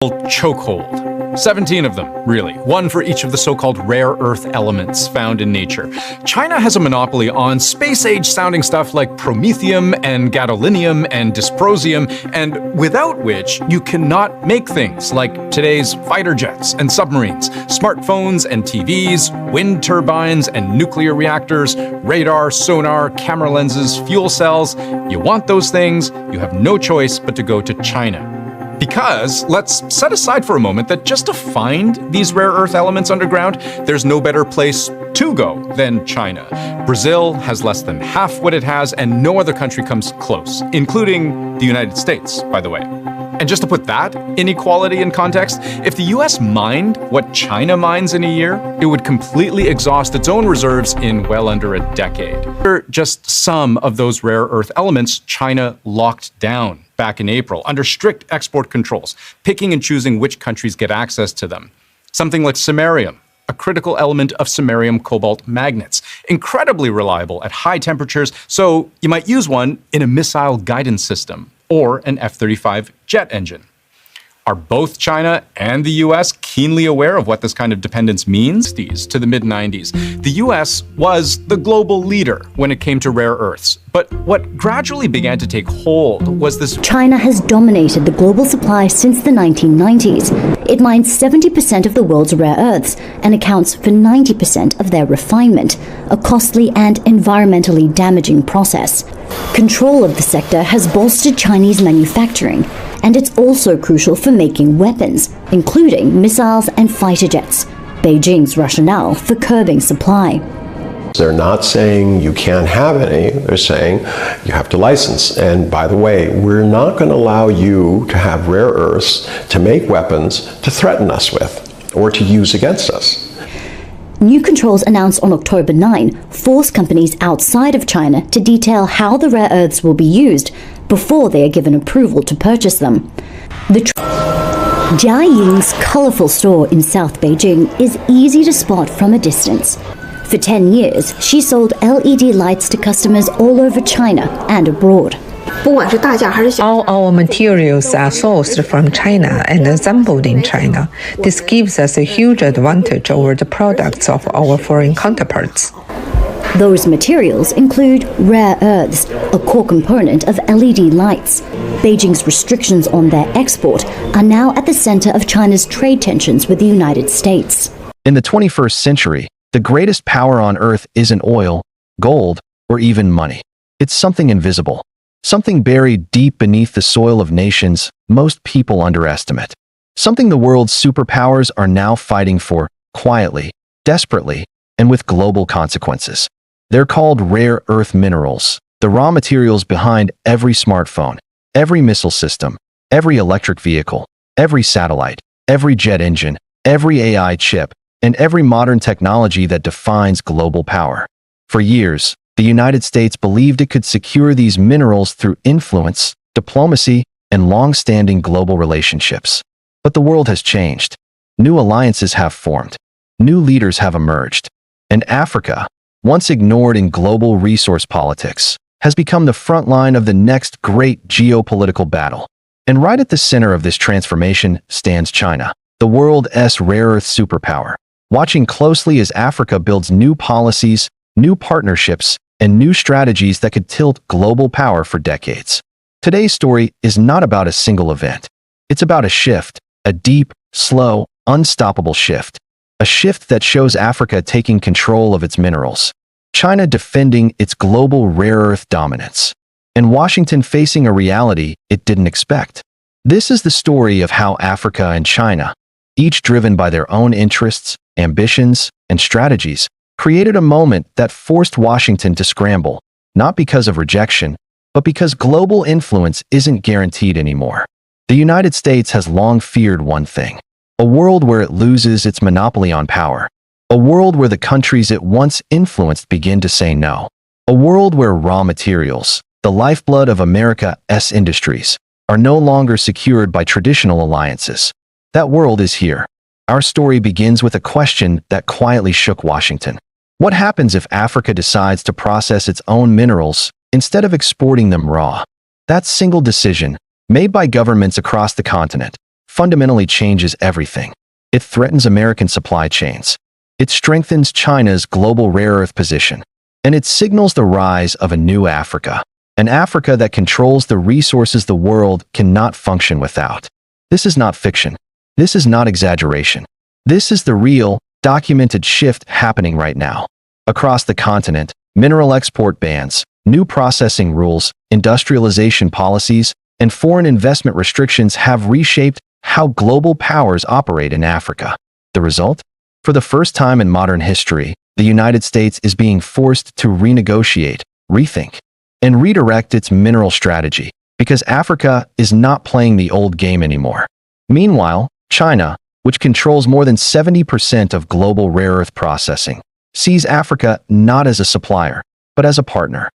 chokehold. 17 of them, really, one for each of the so-called rare earth elements found in nature. China has a monopoly on space-age sounding stuff like promethium and gadolinium and dysprosium, and without which you cannot make things like today's fighter jets and submarines, smartphones and TVs, wind turbines and nuclear reactors, radar, sonar, camera lenses, fuel cells. You want those things, you have no choice but to go to China. Because, let's set aside for a moment that just to find these rare earth elements underground, there's no better place to go than China. Brazil has less than half what it has, and no other country comes close, including the United States, by the way. And just to put that inequality in context, if the US mined what China mines in a year, it would completely exhaust its own reserves in well under a decade. Just some of those rare earth elements China locked down back in April under strict export controls, picking and choosing which countries get access to them. Something like samarium, a critical element of samarium cobalt magnets, incredibly reliable at high temperatures, so you might use one in a missile guidance system or an F-35 jet engine. Are both China and the US keenly aware of what this kind of dependence means? To the mid-90s, the US was the global leader when it came to rare earths. But what gradually began to take hold was this. China has dominated the global supply since the 1990s. It mines 70% of the world's rare earths and accounts for 90% of their refinement, a costly and environmentally damaging process. Control of the sector has bolstered Chinese manufacturing, and it's also crucial for making weapons, including missiles and fighter jets, Beijing's rationale for curbing supply. They're not saying you can't have any, they're saying you have to license. And by the way, we're not going to allow you to have rare earths to make weapons to threaten us with or to use against us. New controls announced on October 9 force companies outside of China to detail how the rare earths will be used before they are given approval to purchase them. Jia Ying's colorful store in South Beijing is easy to spot from a distance. For 10 years, she sold LED lights to customers all over China and abroad. All our materials are sourced from China and assembled in China. This gives us a huge advantage over the products of our foreign counterparts. Those materials include rare earths, a core component of LED lights. Beijing's restrictions on their export are now at the center of China's trade tensions with the United States. In the 21st century, the greatest power on earth isn't oil, gold, or even money. It's something invisible. Something buried deep beneath the soil of nations most people underestimate. Something the world's superpowers are now fighting for, quietly, desperately, and with global consequences. They're called rare earth minerals, the raw materials behind every smartphone, every missile system, every electric vehicle, every satellite, every jet engine, every AI chip, and every modern technology that defines global power. For years, the United States believed it could secure these minerals through influence, diplomacy, and long-standing global relationships. But the world has changed. New alliances have formed. New leaders have emerged. And Africa, once ignored in global resource politics, has become the front line of the next great geopolitical battle. And right at the center of this transformation stands China, the world's rare earth superpower, watching closely as Africa builds new policies, new partnerships, and new strategies that could tilt global power for decades. Today's story is not about a single event. It's about a shift, a deep, slow, unstoppable shift. A shift that shows Africa taking control of its minerals, China defending its global rare earth dominance, and Washington facing a reality it didn't expect. This is the story of how Africa and China, each driven by their own interests, ambitions, and strategies, created a moment that forced Washington to scramble, not because of rejection, but because global influence isn't guaranteed anymore. The United States has long feared one thing: a world where it loses its monopoly on power, a world where the countries it once influenced begin to say no, a world where raw materials, the lifeblood of America's industries, are no longer secured by traditional alliances. That world is here. Our story begins with a question that quietly shook Washington. What happens if Africa decides to process its own minerals instead of exporting them raw? That single decision, made by governments across the continent, fundamentally changes everything. It threatens American supply chains. It strengthens China's global rare earth position. And it signals the rise of a new Africa, an Africa that controls the resources the world cannot function without. This is not fiction. This is not exaggeration. This is the real, documented shift happening right now. Across the continent, mineral export bans, new processing rules, industrialization policies, and foreign investment restrictions have reshaped how global powers operate in Africa. The result? For the first time in modern history, the United States is being forced to renegotiate, rethink, and redirect its mineral strategy because Africa is not playing the old game anymore. Meanwhile, China, which controls more than 70% of global rare earth processing, sees Africa not as a supplier, but as a partner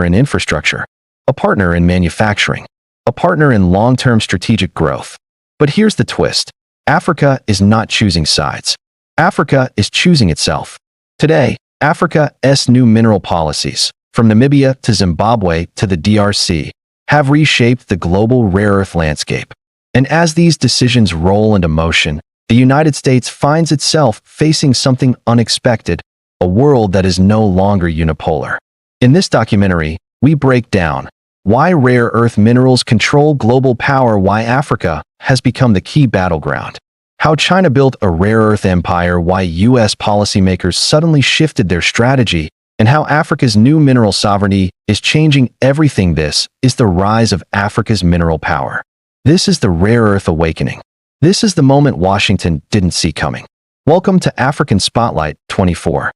in infrastructure, a partner in manufacturing, a partner in long-term strategic growth. But here's the twist. Africa is not choosing sides. Africa is choosing itself. Today, Africa's new mineral policies, from Namibia to Zimbabwe to the DRC, have reshaped the global rare earth landscape. And as these decisions roll into motion, the United States finds itself facing something unexpected, a world that is no longer unipolar. In this documentary, we break down why rare earth minerals control global power, why Africa has become the key battleground, how China built a rare earth empire, why U.S. policymakers suddenly shifted their strategy, and how Africa's new mineral sovereignty is changing everything. This is the rise of Africa's mineral power. This is the rare earth awakening. This is the moment Washington didn't see coming. Welcome to African Spotlight 24.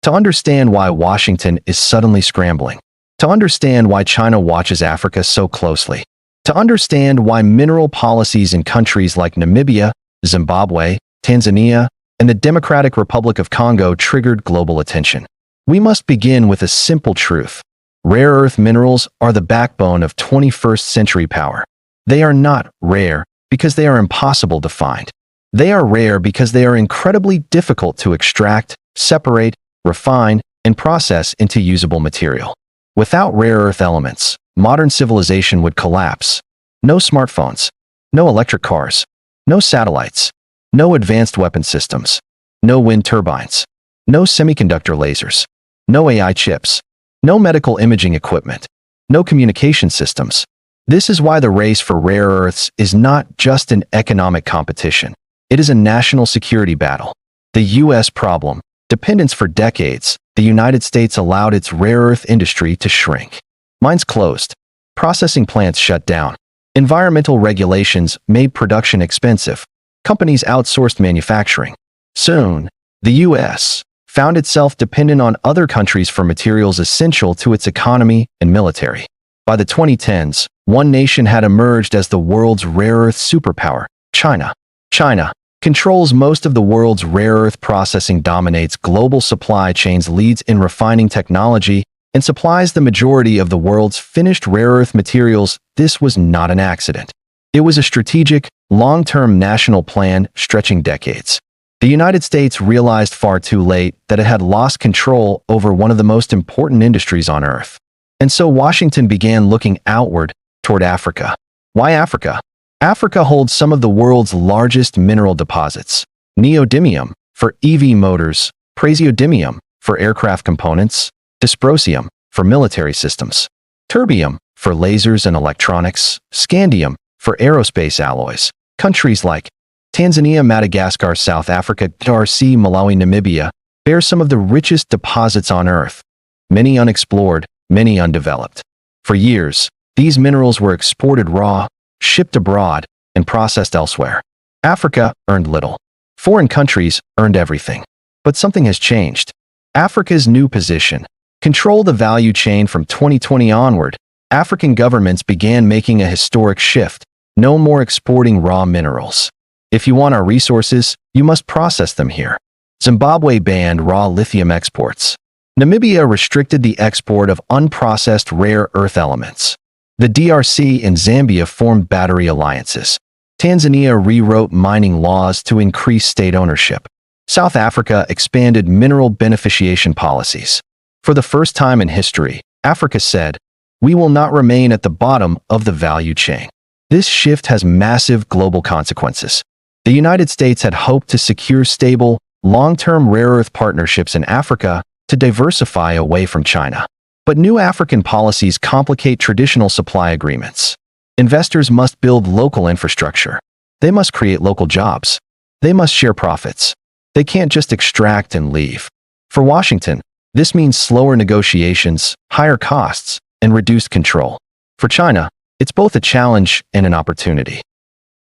To understand why Washington is suddenly scrambling, to understand why China watches Africa so closely, to understand why mineral policies in countries like Namibia, Zimbabwe, Tanzania, and the Democratic Republic of Congo triggered global attention, we must begin with a simple truth. Rare earth minerals are the backbone of 21st century power. They are not rare because they are impossible to find. They are rare because they are incredibly difficult to extract, separate, refine, and process into usable material. Without rare earth elements, modern civilization would collapse. No smartphones, no electric cars, no satellites, no advanced weapon systems, no wind turbines, no semiconductor lasers, no AI chips, no medical imaging equipment, no communication systems. This is why the race for rare earths is not just an economic competition. It is a national security battle. The U.S. problem, dependence for decades, the United States allowed its rare earth industry to shrink. Mines closed. Processing plants shut down. Environmental regulations made production expensive. Companies outsourced manufacturing. Soon, the U.S. found itself dependent on other countries for materials essential to its economy and military. By the 2010s, one nation had emerged as the world's rare earth superpower, China. China controls most of the world's rare earth processing, dominates global supply chains, leads in refining technology, and supplies the majority of the world's finished rare earth materials. This was not an accident. It was a strategic, long-term national plan stretching decades. The United States realized far too late that it had lost control over one of the most important industries on Earth. And so Washington began looking outward toward Africa. Why Africa? Africa holds some of the world's largest mineral deposits. Neodymium for EV motors, praseodymium for aircraft components, dysprosium for military systems, terbium for lasers and electronics, scandium for aerospace alloys. Countries like Tanzania, Madagascar, South Africa, DRC, Malawi, Namibia bear some of the richest deposits on Earth. Many unexplored, many undeveloped. For years, these minerals were exported raw, shipped abroad, and processed elsewhere. Africa earned little. Foreign countries earned everything. But something has changed. Africa's new position. Control the value chain. From 2020 onward, African governments began making a historic shift. No more exporting raw minerals. If you want our resources, you must process them here. Zimbabwe banned raw lithium exports. Namibia restricted the export of unprocessed rare earth elements. The DRC and Zambia formed battery alliances. Tanzania rewrote mining laws to increase state ownership. South Africa expanded mineral beneficiation policies. For the first time in history, Africa said, "We will not remain at the bottom of the value chain." This shift has massive global consequences. The United States had hoped to secure stable, long-term rare earth partnerships in Africa to diversify away from China. But new African policies complicate traditional supply agreements. Investors must build local infrastructure. They must create local jobs. They must share profits. They can't just extract and leave. For Washington, this means slower negotiations, higher costs, and reduced control. For China, it's both a challenge and an opportunity.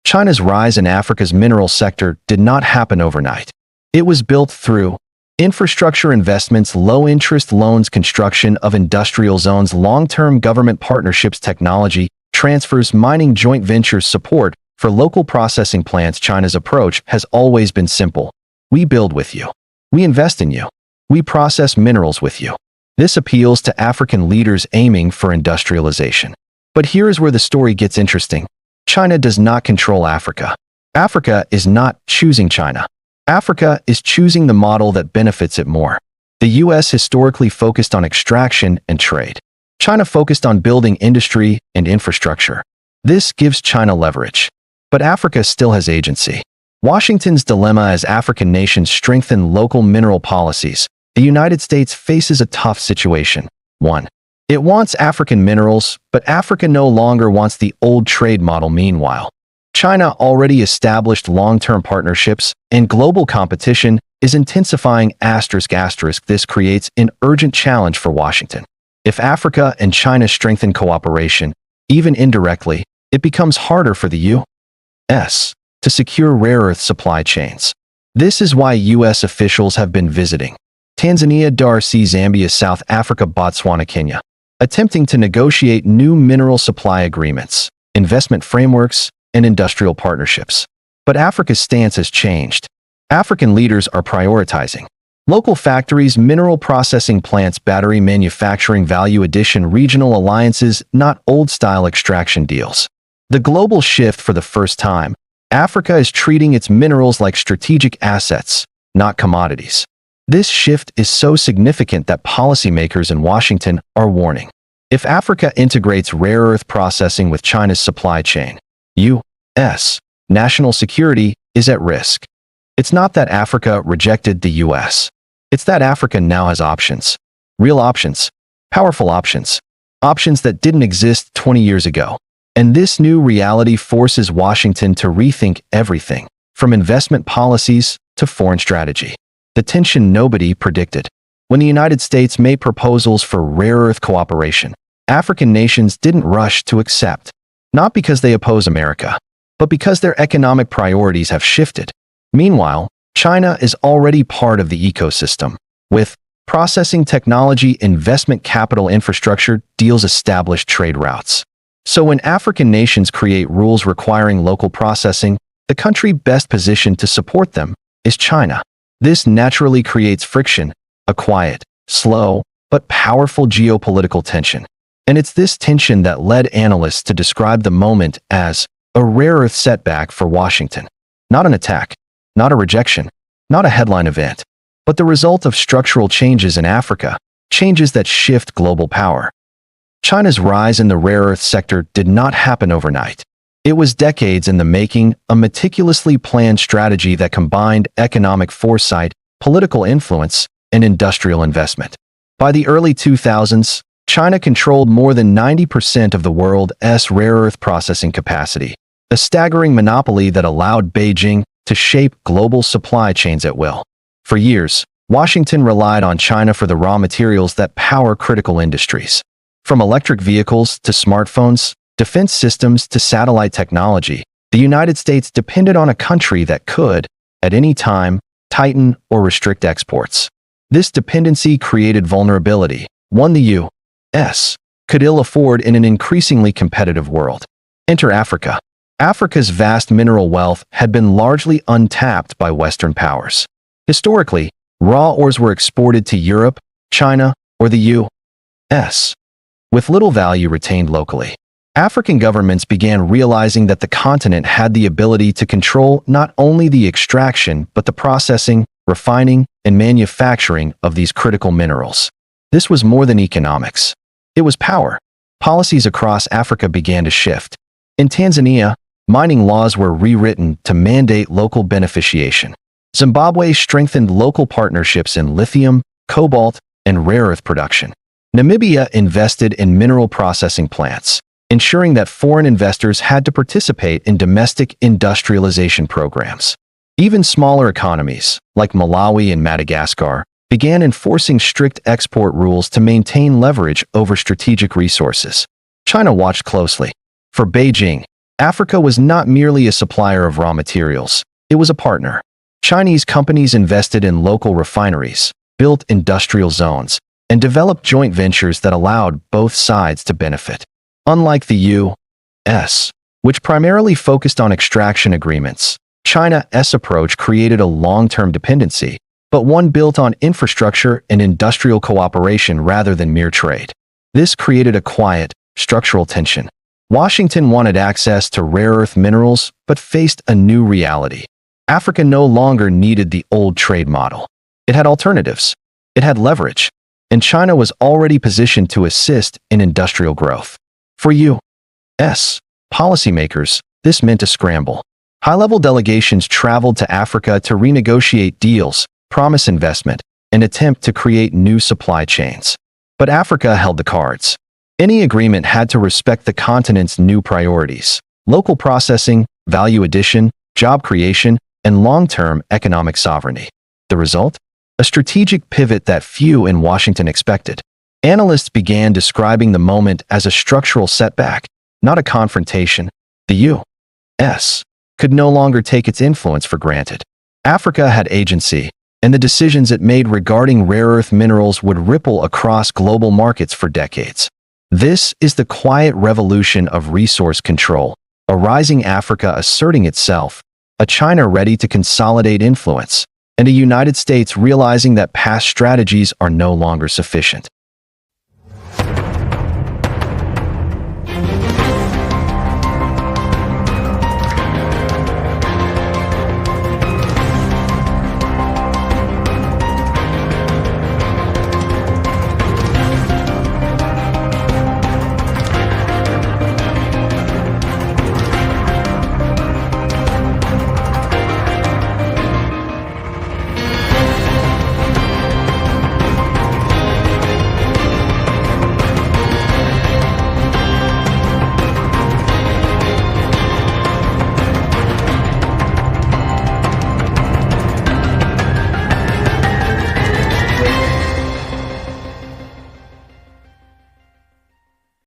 China's rise in Africa's mineral sector did not happen overnight. It was built through infrastructure investments, low-interest loans, construction of industrial zones, long-term government partnerships, technology transfers, mining joint ventures, support for local processing plants. China's approach has always been simple. We build with you. We invest in you. We process minerals with you. This appeals to African leaders aiming for industrialization. But here is where the story gets interesting. China does not control Africa. Africa is not choosing China. Africa is choosing the model that benefits it more. The U.S. historically focused on extraction and trade. China focused on building industry and infrastructure. This gives China leverage. But Africa still has agency. Washington's dilemma as African nations strengthen local mineral policies. The United States faces a tough situation. 1. It wants African minerals, but Africa no longer wants the old trade model. Meanwhile, China already established long-term partnerships, and global competition is intensifying. This creates an urgent challenge for Washington. If Africa and China strengthen cooperation, even indirectly, it becomes harder for the U.S. to secure rare earth supply chains. This is why U.S. officials have been visiting Tanzania, DRC, Zambia, South Africa, Botswana, Kenya, attempting to negotiate new mineral supply agreements, investment frameworks, and industrial partnerships. But Africa's stance has changed. African leaders are prioritizing local factories, mineral processing plants, battery manufacturing, value addition, regional alliances, not old-style extraction deals. The global shift. For the first time, Africa is treating its minerals like strategic assets, not commodities. This shift is so significant that policymakers in Washington are warning. If Africa integrates rare earth processing with China's supply chain, U.S. national security is at risk. It's not that Africa rejected the U.S. It's that Africa now has options. Real options. Powerful options. Options that didn't exist 20 years ago. And this new reality forces Washington to rethink everything, from investment policies to foreign strategy. The tension nobody predicted. When the United States made proposals for rare earth cooperation, African nations didn't rush to accept. Not because they oppose America, but because their economic priorities have shifted. Meanwhile, China is already part of the ecosystem, with processing technology, investment capital, infrastructure, deals, established trade routes. So when African nations create rules requiring local processing, the country best positioned to support them is China. This naturally creates friction, a quiet, slow, but powerful geopolitical tension. And it's this tension that led analysts to describe the moment as a rare earth setback for Washington. Not an attack, not a rejection, not a headline event, but the result of structural changes in Africa, changes that shift global power. China's rise in the rare earth sector did not happen overnight. It was decades in the making, a meticulously planned strategy that combined economic foresight, political influence, and industrial investment. By the early 2000s, China controlled more than 90% of the world's rare earth processing capacity, a staggering monopoly that allowed Beijing to shape global supply chains at will. For years, Washington relied on China for the raw materials that power critical industries. From electric vehicles to smartphones, defense systems to satellite technology, the United States depended on a country that could, at any time, tighten or restrict exports. This dependency created vulnerability, one the U.S. could ill afford in an increasingly competitive world. Enter Africa. Africa's vast mineral wealth had been largely untapped by Western powers. Historically, raw ores were exported to Europe, China, or the U.S., with little value retained locally. African governments began realizing that the continent had the ability to control not only the extraction but the processing, refining, and manufacturing of these critical minerals. This was more than economics. It was power. Policies across Africa began to shift. In Tanzania, mining laws were rewritten to mandate local beneficiation. Zimbabwe strengthened local partnerships in lithium, cobalt, and rare earth production. Namibia invested in mineral processing plants, ensuring that foreign investors had to participate in domestic industrialization programs. Even smaller economies, like Malawi and Madagascar, began enforcing strict export rules to maintain leverage over strategic resources. China watched closely. For Beijing, Africa was not merely a supplier of raw materials, it was a partner. Chinese companies invested in local refineries, built industrial zones, and developed joint ventures that allowed both sides to benefit. Unlike the U.S., which primarily focused on extraction agreements, China's approach created a long-term dependency, but one built on infrastructure and industrial cooperation rather than mere trade. This created a quiet, structural tension. Washington wanted access to rare earth minerals, but faced a new reality. Africa no longer needed the old trade model. It had alternatives. It had leverage. And China was already positioned to assist in industrial growth. For U.S. policymakers, this meant a scramble. High-level delegations traveled to Africa to renegotiate deals, promise investment, and attempt to create new supply chains. But Africa held the cards. Any agreement had to respect the continent's new priorities: local processing, value addition, job creation, and long-term economic sovereignty. The result? A strategic pivot that few in Washington expected. Analysts began describing the moment as a structural setback, not a confrontation. The U.S. could no longer take its influence for granted. Africa had agency, and the decisions it made regarding rare earth minerals would ripple across global markets for decades. This is the quiet revolution of resource control, a rising Africa asserting itself, a China ready to consolidate influence, and a United States realizing that past strategies are no longer sufficient.